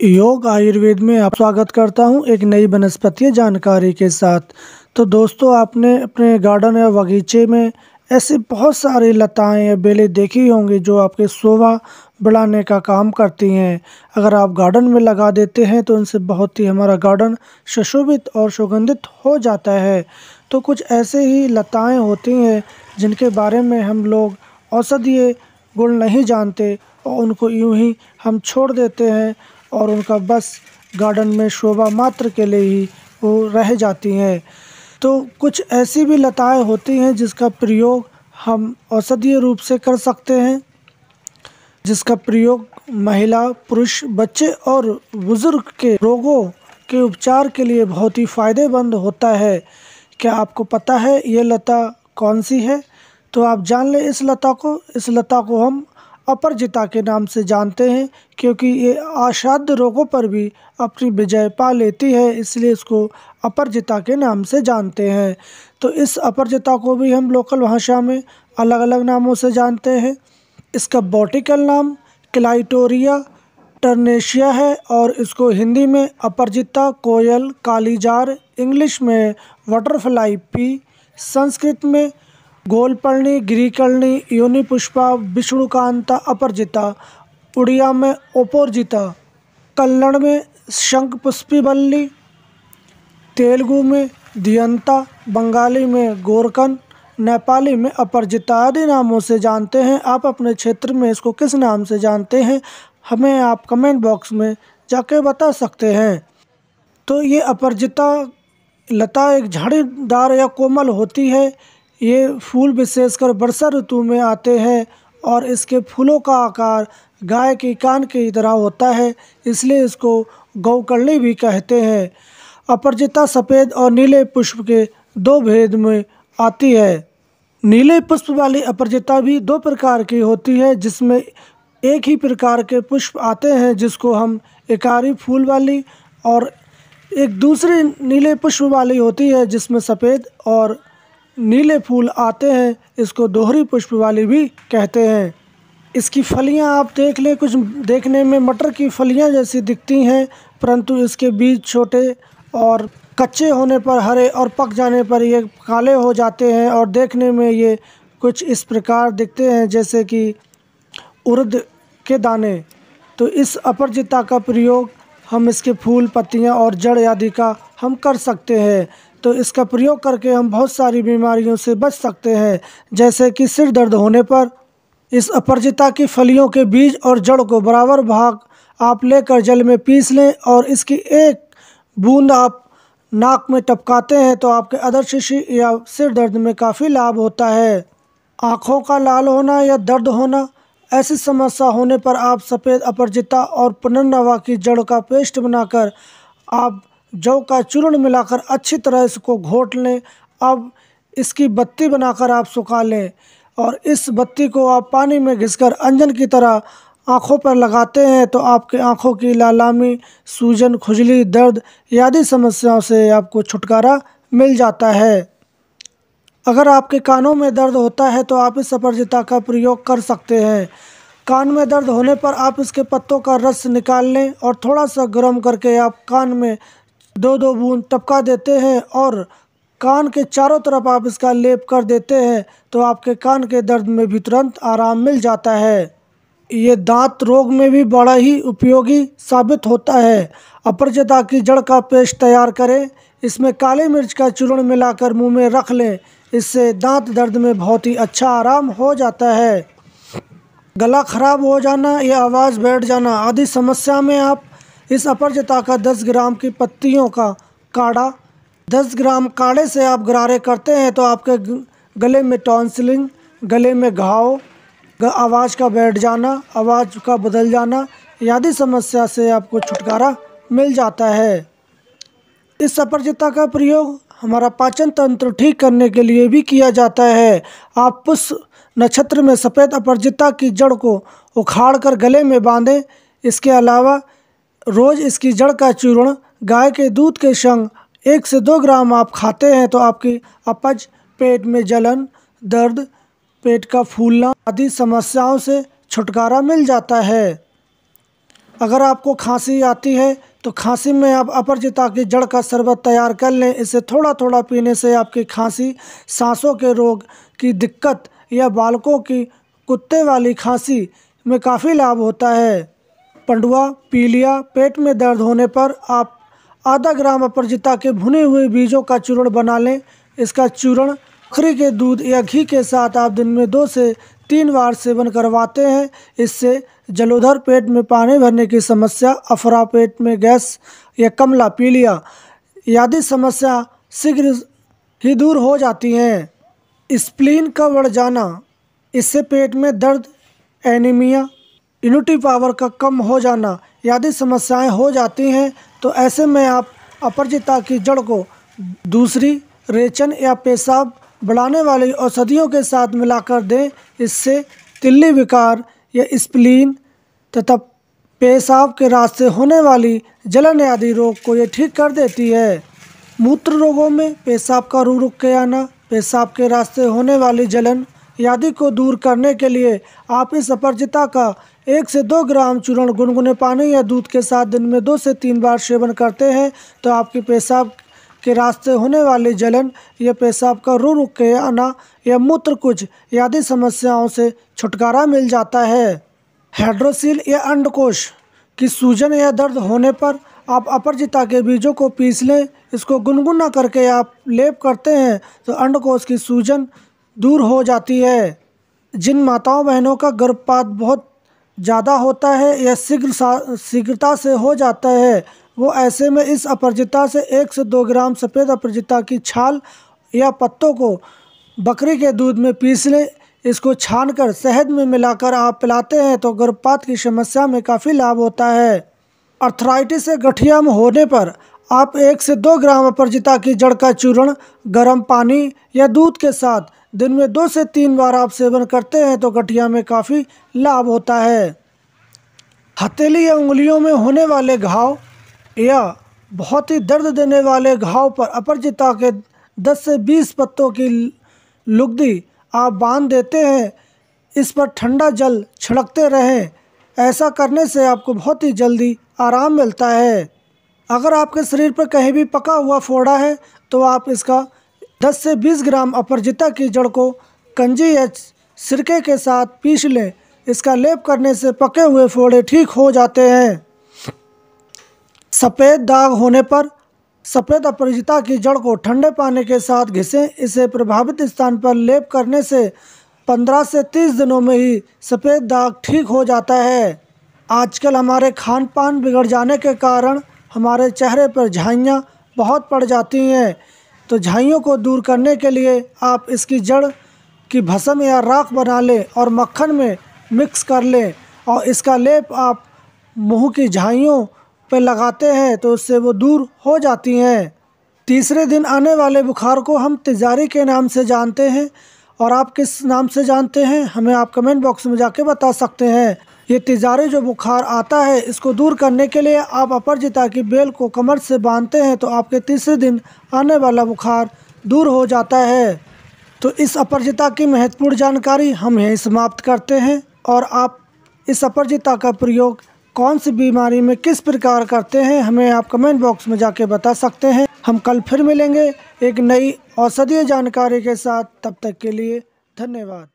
योग आयुर्वेद में आप स्वागत करता हूं एक नई वनस्पतीय जानकारी के साथ। तो दोस्तों, आपने अपने गार्डन या बगीचे में ऐसे बहुत सारी लताएं या बेलें देखी होंगी जो आपके शोभा बढ़ाने का काम करती हैं। अगर आप गार्डन में लगा देते हैं तो उनसे बहुत ही हमारा गार्डन सुशोभित और सुगंधित हो जाता है। तो कुछ ऐसे ही लताएं होती हैं जिनके बारे में हम लोग औषधीय गुण नहीं जानते और उनको यूं ही हम छोड़ देते हैं और उनका बस गार्डन में शोभा मात्र के लिए ही वो रह जाती हैं। तो कुछ ऐसी भी लताएं होती हैं जिसका प्रयोग हम औषधीय रूप से कर सकते हैं, जिसका प्रयोग महिला, पुरुष, बच्चे और बुजुर्ग के रोगों के उपचार के लिए बहुत ही फायदेमंद होता है। क्या आपको पता है ये लता कौन सी है? तो आप जान लें इस लता को। इस लता को हम अपराजिता के नाम से जानते हैं क्योंकि ये असाध्य रोगों पर भी अपनी विजय पा लेती है, इसलिए इसको अपराजिता के नाम से जानते हैं। तो इस अपराजिता को भी हम लोकल भाषा में अलग अलग नामों से जानते हैं। इसका बॉटिकल नाम क्लाइटोरिया टर्नेशिया है और इसको हिंदी में अपराजिता, कोयल, कालीजार, इंग्लिश में बटरफ्लाई पी, संस्कृत में गोलपर्णी, गिरिकर्णी, योनिपुष्पा, विष्णुकांता, अपराजिता, उड़िया में ओपोरजिता, कन्नड़ में शंखपुष्पी, तेलुगु में दियंता, बंगाली में गोरकन, नेपाली में अपराजिता आदि नामों से जानते हैं। आप अपने क्षेत्र में इसको किस नाम से जानते हैं, हमें आप कमेंट बॉक्स में जाके बता सकते हैं। तो ये अपराजिता लता एक झाड़ीदार या कोमल होती है। ये फूल विशेषकर वर्षा ऋतु में आते हैं और इसके फूलों का आकार गाय के कान की तरह होता है, इसलिए इसको गौकर्णी भी कहते हैं। अपराजिता सफ़ेद और नीले पुष्प के दो भेद में आती है। नीले पुष्प वाली अपराजिता भी दो प्रकार की होती है, जिसमें एक ही प्रकार के पुष्प आते हैं जिसको हम एकारी फूल वाली, और एक दूसरी नीले पुष्प वाली होती है जिसमें सफ़ेद और नीले फूल आते हैं, इसको दोहरी पुष्प वाली भी कहते हैं। इसकी फलियां आप देख लें, कुछ देखने में मटर की फलियां जैसी दिखती हैं, परंतु इसके बीज छोटे और कच्चे होने पर हरे और पक जाने पर ये काले हो जाते हैं और देखने में ये कुछ इस प्रकार दिखते हैं जैसे कि उड़द के दाने। तो इस अपराजिता का प्रयोग हम इसके फूल, पत्तियां और जड़ आदि का हम कर सकते हैं। तो इसका प्रयोग करके हम बहुत सारी बीमारियों से बच सकते हैं, जैसे कि सिर दर्द होने पर इस अपराजिता की फलियों के बीज और जड़ को बराबर भाग आप लेकर जल में पीस लें और इसकी एक बूंद आप नाक में टपकाते हैं तो आपके अदरशिशी या सिर दर्द में काफ़ी लाभ होता है। आँखों का लाल होना या दर्द होना, ऐसी समस्या होने पर आप सफ़ेद अपराजिता और पुनर्नवा की जड़ का पेस्ट बनाकर आप जौ का चूर्ण मिलाकर अच्छी तरह इसको घोट लें। अब इसकी बत्ती बनाकर आप सुखा लें और इस बत्ती को आप पानी में घिसकर अंजन की तरह आँखों पर लगाते हैं तो आपके आँखों की लालामी, सूजन, खुजली, दर्द आदि समस्याओं से आपको छुटकारा मिल जाता है। अगर आपके कानों में दर्द होता है तो आप इस अपराजिता का प्रयोग कर सकते हैं। कान में दर्द होने पर आप इसके पत्तों का रस निकाल लें और थोड़ा सा गर्म करके आप कान में दो दो बूंद टपका देते हैं और कान के चारों तरफ आप इसका लेप कर देते हैं तो आपके कान के दर्द में भी तुरंत आराम मिल जाता है। ये दांत रोग में भी बड़ा ही उपयोगी साबित होता है। अपराजिता की जड़ का पेस्ट तैयार करें, इसमें काली मिर्च का चूर्ण मिलाकर मुंह में रख लें, इससे दांत दर्द में बहुत ही अच्छा आराम हो जाता है। गला खराब हो जाना या आवाज़ बैठ जाना आदि समस्या में आप इस अपराजिता का 10 ग्राम की पत्तियों का काढ़ा 10 ग्राम काढ़े से आप गरारे करते हैं तो आपके गले में टॉन्सिलिंग, गले में घाव, आवाज़ का बैठ जाना, आवाज़ का बदल जाना आदि समस्या से आपको छुटकारा मिल जाता है। इस अपराजिता का प्रयोग हमारा पाचन तंत्र ठीक करने के लिए भी किया जाता है। आप पुष्य नक्षत्र में सफ़ेद अपराजिता की जड़ को उखाड़कर गले में बांधें। इसके अलावा रोज़ इसकी जड़ का चूर्ण गाय के दूध के संग 1 से 2 ग्राम आप खाते हैं तो आपकी अपच, पेट में जलन, दर्द, पेट का फूलना आदि समस्याओं से छुटकारा मिल जाता है। अगर आपको खांसी आती है तो खांसी में आप अपराजिता की जड़ का शरबत तैयार कर लें। इसे थोड़ा थोड़ा पीने से आपकी खांसी, सांसों के रोग की दिक्कत या बालकों की कुत्ते वाली खांसी में काफ़ी लाभ होता है। पंडुआ, पीलिया, पेट में दर्द होने पर आप आधा ग्राम अपराजिता के भुने हुए बीजों का चूर्ण बना लें। इसका चूर्ण बकरी के दूध या घी के साथ आप दिन में 2 से 3 बार सेवन करवाते हैं। इससे जलोदर, पेट में पानी भरने की समस्या, अफरा, पेट में गैस या कमला, पीलिया आदि समस्या शीघ्र ही दूर हो जाती हैं। स्प्लीन का बढ़ जाना, इससे पेट में दर्द, एनीमिया, इम्यूनिटी पावर का कम हो जाना आदि समस्याएं हो जाती हैं। तो ऐसे में आप अपराजिता की जड़ को दूसरी रेचन या पेशाब बढ़ाने वाली औषधियों के साथ मिलाकर दें। इससे तिल्ली विकार या स्प्लीन तथा पेशाब के रास्ते होने वाली जलन आदि रोग को ये ठीक कर देती है। मूत्र रोगों में पेशाब का रुक के आना, पेशाब के रास्ते होने वाली जलन आदि को दूर करने के लिए आप इस अपराजिता का 1 से 2 ग्राम चूर्ण गुनगुने पानी या दूध के साथ दिन में 2 से 3 बार सेवन करते हैं तो आपकी पेशाब के रास्ते होने वाली जलन या पेशाब का रुक के आना या मूत्र कुछ आदि समस्याओं से छुटकारा मिल जाता है। हाइड्रोसील या अंडकोश की सूजन या दर्द होने पर आप अपराजिता के बीजों को पीस लें। इसको गुनगुना करके आप लेप करते हैं तो अंडकोश की सूजन दूर हो जाती है। जिन माताओं बहनों का गर्भपात बहुत ज़्यादा होता है या शीघ्रता से हो जाता है, वो ऐसे में इस अपराजिता से 1 से 2 ग्राम सफ़ेद अपराजिता की छाल या पत्तों को बकरी के दूध में पीस लें। इसको छानकर शहद में मिलाकर आप पिलाते हैं तो गर्भपात की समस्या में काफ़ी लाभ होता है। अर्थराइटिस या गठिया होने पर आप 1 से 2 ग्राम अपराजिता की जड़ का चूर्ण गर्म पानी या दूध के साथ दिन में 2 से 3 बार आप सेवन करते हैं तो गठिया में काफ़ी लाभ होता है। हथेली या उंगलियों में होने वाले घाव या बहुत ही दर्द देने वाले घाव पर अपराजिता के 10 से 20 पत्तों की लुगदी आप बांध देते हैं। इस पर ठंडा जल छिड़कते रहें। ऐसा करने से आपको बहुत ही जल्दी आराम मिलता है। अगर आपके शरीर पर कहीं भी पका हुआ फोड़ा है तो आप इसका 10 से 20 ग्राम अपराजिता की जड़ को कंजी या सिरके के साथ पीस लें। इसका लेप करने से पके हुए फोड़े ठीक हो जाते हैं। सफ़ेद दाग होने पर सफ़ेद अपराजिता की जड़ को ठंडे पानी के साथ घिसें। इसे प्रभावित स्थान पर लेप करने से 15 से 30 दिनों में ही सफ़ेद दाग ठीक हो जाता है। आजकल हमारे खान पान बिगड़ जाने के कारण हमारे चेहरे पर झाइयाँ बहुत पड़ जाती हैं। तो झाइयों को दूर करने के लिए आप इसकी जड़ की भस्म या राख बना लें और मक्खन में मिक्स कर लें और इसका लेप आप मुंह की झाइयों पर लगाते हैं तो उससे वो दूर हो जाती हैं। तीसरे दिन आने वाले बुखार को हम तिजारी के नाम से जानते हैं और आप किस नाम से जानते हैं हमें आप कमेंट बॉक्स में जाके बता सकते हैं। ये तिजारी जो बुखार आता है इसको दूर करने के लिए आप अपराजिता की बेल को कमर से बांधते हैं तो आपके तीसरे दिन आने वाला बुखार दूर हो जाता है। तो इस अपराजिता की महत्वपूर्ण जानकारी हम यहीं समाप्त करते हैं और आप इस अपराजिता का प्रयोग कौन सी बीमारी में किस प्रकार करते हैं हमें आप कमेंट बॉक्स में जाके बता सकते हैं। हम कल फिर मिलेंगे एक नई औषधीय जानकारी के साथ। तब तक के लिए धन्यवाद।